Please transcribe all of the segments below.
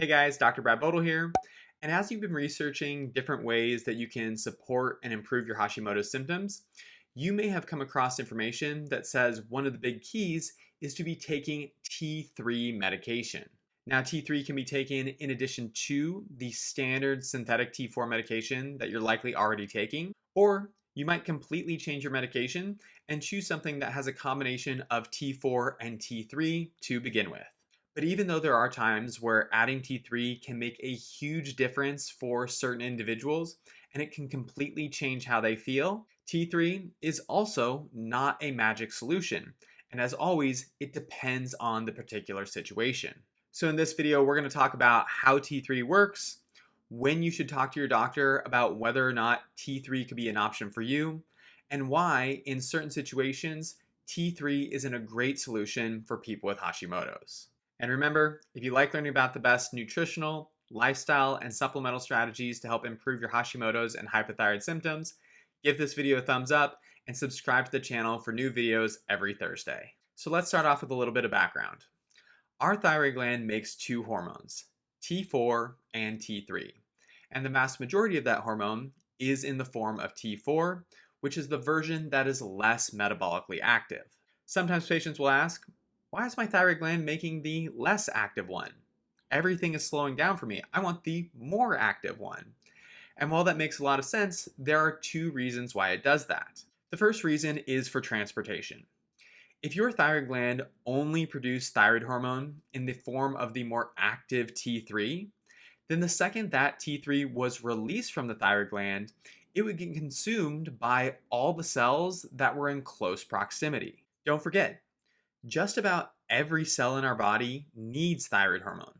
Hey guys, Dr. Bodle here. And as you've been researching different ways that you can support and improve your Hashimoto's symptoms, you may have come across information that says one of the big keys is to be taking T3 medication. Now, T3 can be taken in addition to the standard synthetic T4 medication that you're likely already taking, or you might completely change your medication and choose something that has a combination of T4 and T3 to begin with. But even though there are times where adding T3 can make a huge difference for certain individuals and it can completely change how they feel, T3 is also not a magic solution. And as always, it depends on the particular situation. So in this video, we're going to talk about how T3 works, when you should talk to your doctor about whether or not T3 could be an option for you, and why in certain situations, T3 isn't a great solution for people with Hashimoto's. And remember, if you like learning about the best nutritional, lifestyle, and supplemental strategies to help improve your Hashimoto's and hypothyroid symptoms, give this video a thumbs up and subscribe to the channel for new videos every Thursday. So let's start off with a little bit of background. Our thyroid gland makes two hormones, T4 and T3. And the vast majority of that hormone is in the form of T4, which is the version that is less metabolically active. Sometimes patients will ask, why is my thyroid gland making the less active one? Everything is slowing down for me. I want the more active one. And while that makes a lot of sense, there are two reasons why it does that. The first reason is for transportation. If your thyroid gland only produced thyroid hormone in the form of the more active T3, then the second that T3 was released from the thyroid gland, it would get consumed by all the cells that were in close proximity. Don't forget, just about every cell in our body needs thyroid hormone.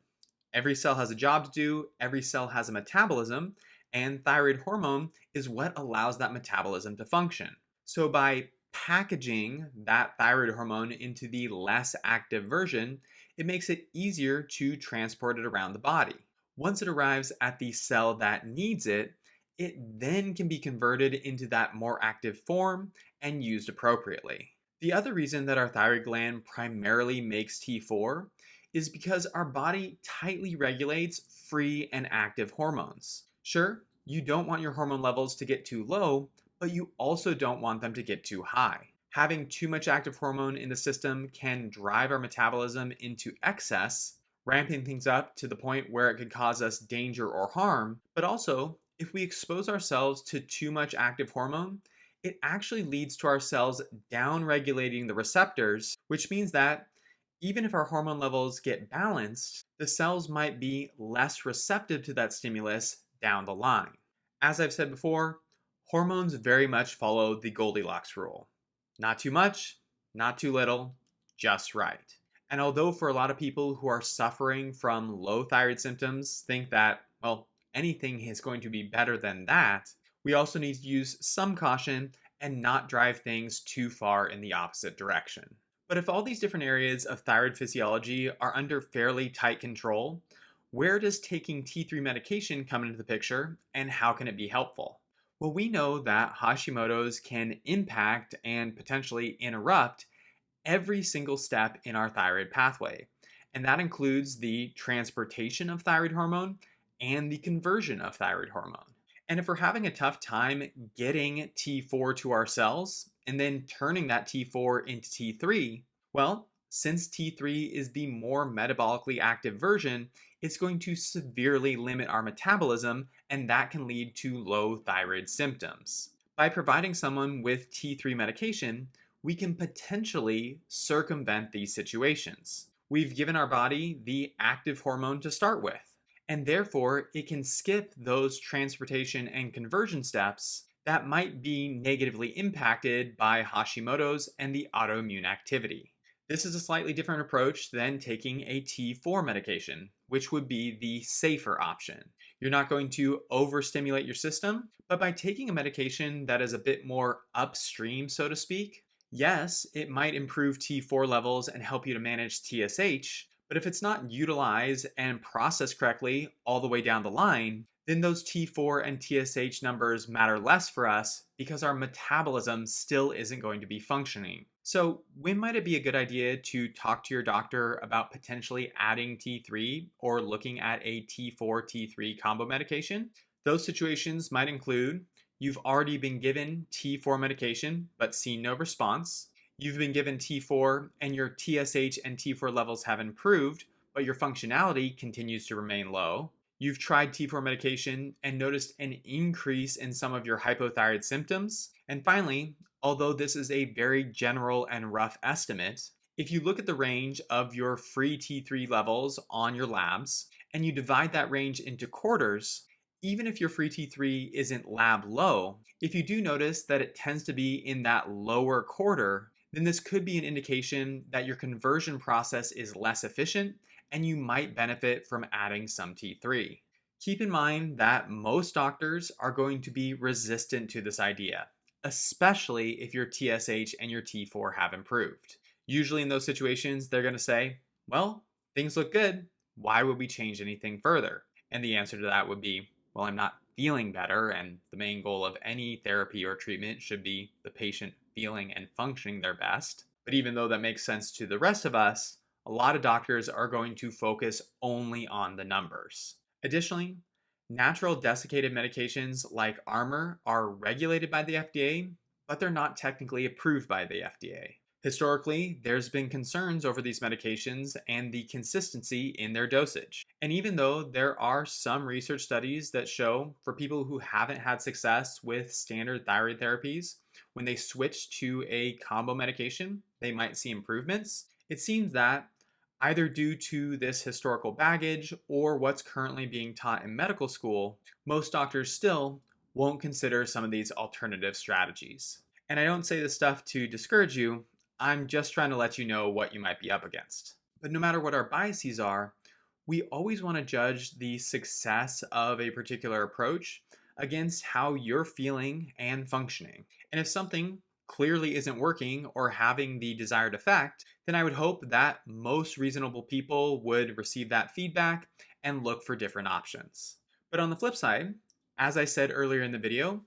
Every cell has a job to do, every cell has a metabolism, and thyroid hormone is what allows that metabolism to function. So by packaging that thyroid hormone into the less active version, it makes it easier to transport it around the body. Once it arrives at the cell that needs it, it then can be converted into that more active form and used appropriately. The other reason that our thyroid gland primarily makes T4 is because our body tightly regulates free and active hormones. Sure, you don't want your hormone levels to get too low, but you also don't want them to get too high. Having too much active hormone in the system can drive our metabolism into excess, ramping things up to the point where it could cause us danger or harm. But also, if we expose ourselves to too much active hormone, it actually leads to our cells down-regulating the receptors, which means that even if our hormone levels get balanced, the cells might be less receptive to that stimulus down the line. As I've said before, hormones very much follow the Goldilocks rule. Not too much, not too little, just right. And although for a lot of people who are suffering from low thyroid symptoms think that, well, anything is going to be better than that, we also need to use some caution and not drive things too far in the opposite direction. But if all these different areas of thyroid physiology are under fairly tight control, where does taking T3 medication come into the picture and how can it be helpful? Well, we know that Hashimoto's can impact and potentially interrupt every single step in our thyroid pathway, and that includes the transportation of thyroid hormone and the conversion of thyroid hormone. And if we're having a tough time getting T4 to our cells and then turning that T4 into T3, well, since T3 is the more metabolically active version, it's going to severely limit our metabolism, and that can lead to low thyroid symptoms. By providing someone with T3 medication, we can potentially circumvent these situations. We've given our body the active hormone to start with, and therefore it can skip those transportation and conversion steps that might be negatively impacted by Hashimoto's and the autoimmune activity. This is a slightly different approach than taking a T4 medication, which would be the safer option. You're not going to overstimulate your system, but by taking a medication that is a bit more upstream, so to speak, yes, it might improve T4 levels and help you to manage TSH, but if it's not utilized and processed correctly all the way down the line, then those T4 and TSH numbers matter less for us because our metabolism still isn't going to be functioning. So, when might it be a good idea to talk to your doctor about potentially adding T3 or looking at a T4 T3 combo medication? Those situations might include you've already been given T4 medication but seen no response. You've been given T4 and your TSH and T4 levels have improved, but your functionality continues to remain low. You've tried T4 medication and noticed an increase in some of your hypothyroid symptoms. And finally, although this is a very general and rough estimate, if you look at the range of your free T3 levels on your labs and you divide that range into quarters, even if your free T3 isn't lab low, if you do notice that it tends to be in that lower quarter, then this could be an indication that your conversion process is less efficient and you might benefit from adding some T3. Keep in mind that most doctors are going to be resistant to this idea, especially if your TSH and your T4 have improved. Usually in those situations, they're going to say, well, things look good. Why would we change anything further? And the answer to that would be, well, I'm not feeling better, and the main goal of any therapy or treatment should be the patient feeling and functioning their best. But even though that makes sense to the rest of us, a lot of doctors are going to focus only on the numbers. Additionally, natural desiccated medications like Armour are regulated by the FDA, but they're not technically approved by the FDA. Historically, there's been concerns over these medications and the consistency in their dosage. And even though there are some research studies that show for people who haven't had success with standard thyroid therapies, when they switch to a combo medication, they might see improvements. It seems that either due to this historical baggage or what's currently being taught in medical school, most doctors still won't consider some of these alternative strategies. And I don't say this stuff to discourage you, I'm just trying to let you know what you might be up against. But no matter what our biases are, we always want to judge the success of a particular approach against how you're feeling and functioning. And if something clearly isn't working or having the desired effect, then I would hope that most reasonable people would receive that feedback and look for different options. But on the flip side, as I said earlier in the video,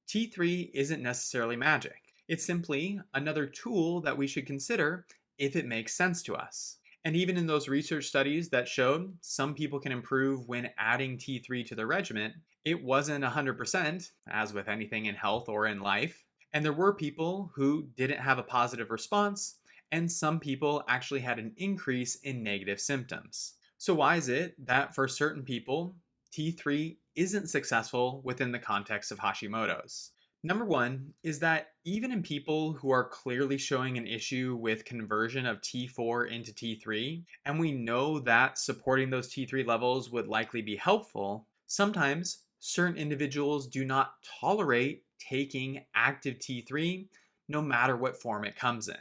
T3 isn't necessarily magic. It's simply another tool that we should consider if it makes sense to us. And even in those research studies that showed some people can improve when adding T3 to their regimen, it wasn't 100%, as with anything in health or in life. And there were people who didn't have a positive response, and some people actually had an increase in negative symptoms. So why is it that for certain people, T3 isn't successful within the context of Hashimoto's? Number one is that even in people who are clearly showing an issue with conversion of T4 into T3, and we know that supporting those T3 levels would likely be helpful, sometimes certain individuals do not tolerate taking active T3 no matter what form it comes in.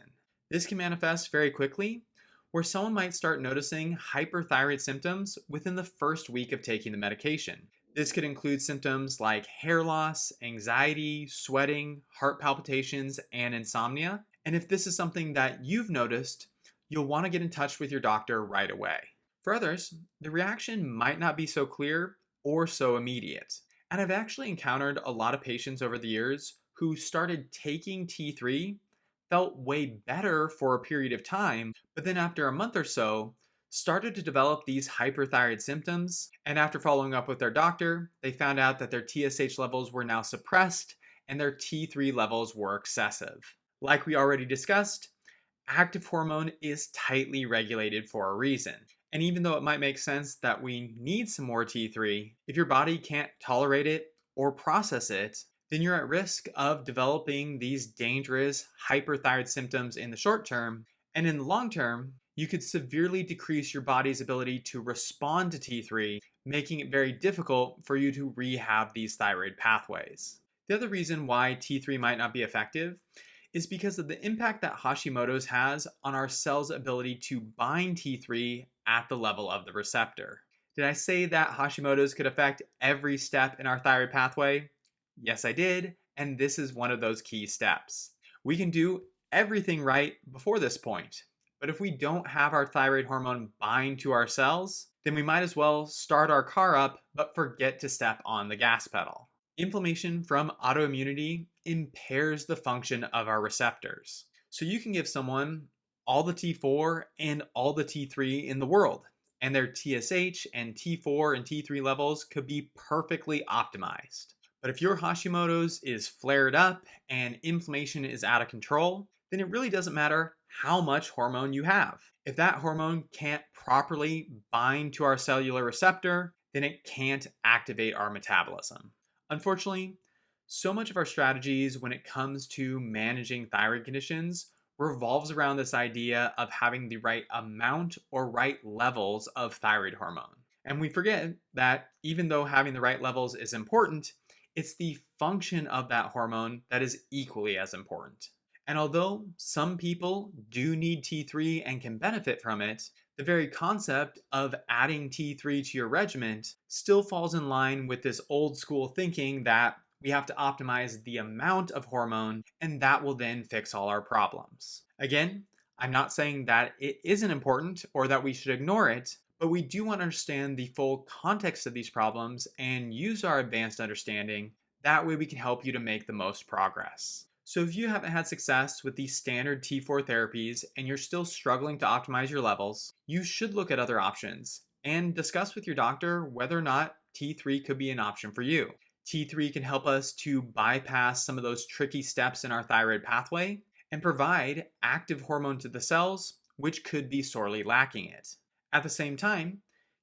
This can manifest very quickly, where someone might start noticing hyperthyroid symptoms within the first week of taking the medication. This could include symptoms like hair loss, anxiety, sweating, heart palpitations, and insomnia. And if this is something that you've noticed, you'll want to get in touch with your doctor right away. For others, the reaction might not be so clear or so immediate. And I've actually encountered a lot of patients over the years who started taking T3, felt way better for a period of time, but then after a month or so, started to develop these hyperthyroid symptoms, and after following up with their doctor, they found out that their TSH levels were now suppressed and their T3 levels were excessive. Like we already discussed, active hormone is tightly regulated for a reason. And even though it might make sense that we need some more T3, if your body can't tolerate it or process it, then you're at risk of developing these dangerous hyperthyroid symptoms in the short term, and in the long term, you could severely decrease your body's ability to respond to T3, making it very difficult for you to rehab these thyroid pathways. The other reason why T3 might not be effective is because of the impact that Hashimoto's has on our cells' ability to bind T3 at the level of the receptor. Did I say that Hashimoto's could affect every step in our thyroid pathway? Yes, I did, and this is one of those key steps. We can do everything right before this point, But if we don't have our thyroid hormone bind to our cells, then we might as well start our car up but forget to step on the gas pedal. Inflammation from autoimmunity impairs the function of our receptors. So you can give someone all the T4 and all the T3 in the world, and their TSH and T4 and T3 levels could be perfectly optimized. But if your Hashimoto's is flared up and inflammation is out of control, then it really doesn't matter how much hormone you have. If that hormone can't properly bind to our cellular receptor, then it can't activate our metabolism. Unfortunately, so much of our strategies when it comes to managing thyroid conditions revolves around this idea of having the right amount or right levels of thyroid hormone. And we forget that even though having the right levels is important, it's the function of that hormone that is equally as important. And although some people do need T3 and can benefit from it, the very concept of adding T3 to your regimen still falls in line with this old school thinking that we have to optimize the amount of hormone and that will then fix all our problems. Again, I'm not saying that it isn't important or that we should ignore it, but we do want to understand the full context of these problems and use our advanced understanding. That way we can help you to make the most progress. So if you haven't had success with these standard T4 therapies and you're still struggling to optimize your levels, you should look at other options and discuss with your doctor whether or not T3 could be an option for you. T3 can help us to bypass some of those tricky steps in our thyroid pathway and provide active hormone to the cells, which could be sorely lacking it. At the same time,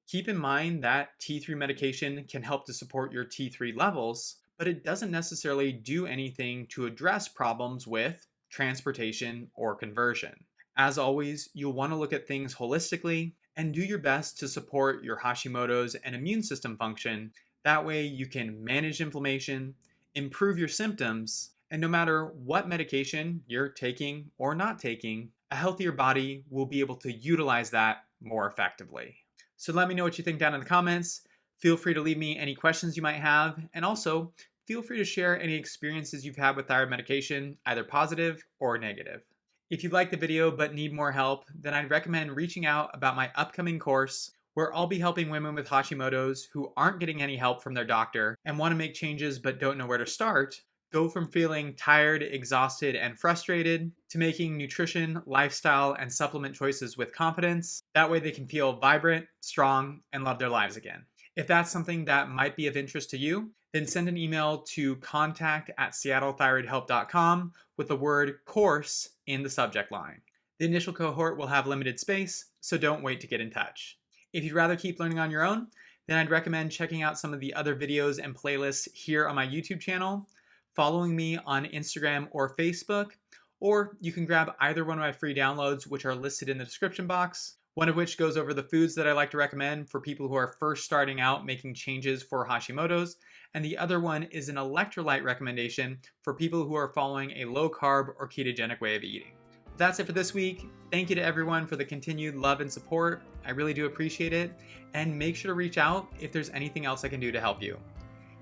keep in mind that T3 medication can help to support your T3 levels, but it doesn't necessarily do anything to address problems with transportation or conversion. As always, you'll want to look at things holistically and do your best to support your Hashimoto's and immune system function. That way you can manage inflammation, improve your symptoms, and no matter what medication you're taking or not taking, a healthier body will be able to utilize that more effectively. So let me know what you think down in the comments. Feel free to leave me any questions you might have, and also feel free to share any experiences you've had with thyroid medication, either positive or negative. If you like the video but need more help, then I'd recommend reaching out about my upcoming course where I'll be helping women with Hashimoto's who aren't getting any help from their doctor and want to make changes but don't know where to start, go from feeling tired, exhausted, and frustrated to making nutrition, lifestyle, and supplement choices with confidence. That way they can feel vibrant, strong, and love their lives again. If that's something that might be of interest to you, then send an email to contact@seattlethyroidhelp.com with the word course in the subject line. The initial cohort will have limited space, so don't wait to get in touch. If you'd rather keep learning on your own, then I'd recommend checking out some of the other videos and playlists here on my YouTube channel, following me on Instagram or Facebook, or you can grab either one of my free downloads, which are listed in the description box, one of which goes over the foods that I like to recommend for people who are first starting out making changes for Hashimoto's, and the other one is an electrolyte recommendation for people who are following a low-carb or ketogenic way of eating. That's it for this week. Thank you to everyone for the continued love and support. I really do appreciate it, and make sure to reach out if there's anything else I can do to help you.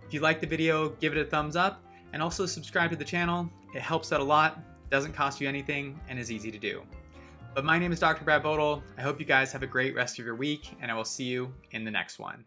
If you liked the video, give it a thumbs up, and also subscribe to the channel. It helps out a lot, doesn't cost you anything, and is easy to do. But my name is Dr. Brad Bodle. I hope you guys have a great rest of your week, and I will see you in the next one.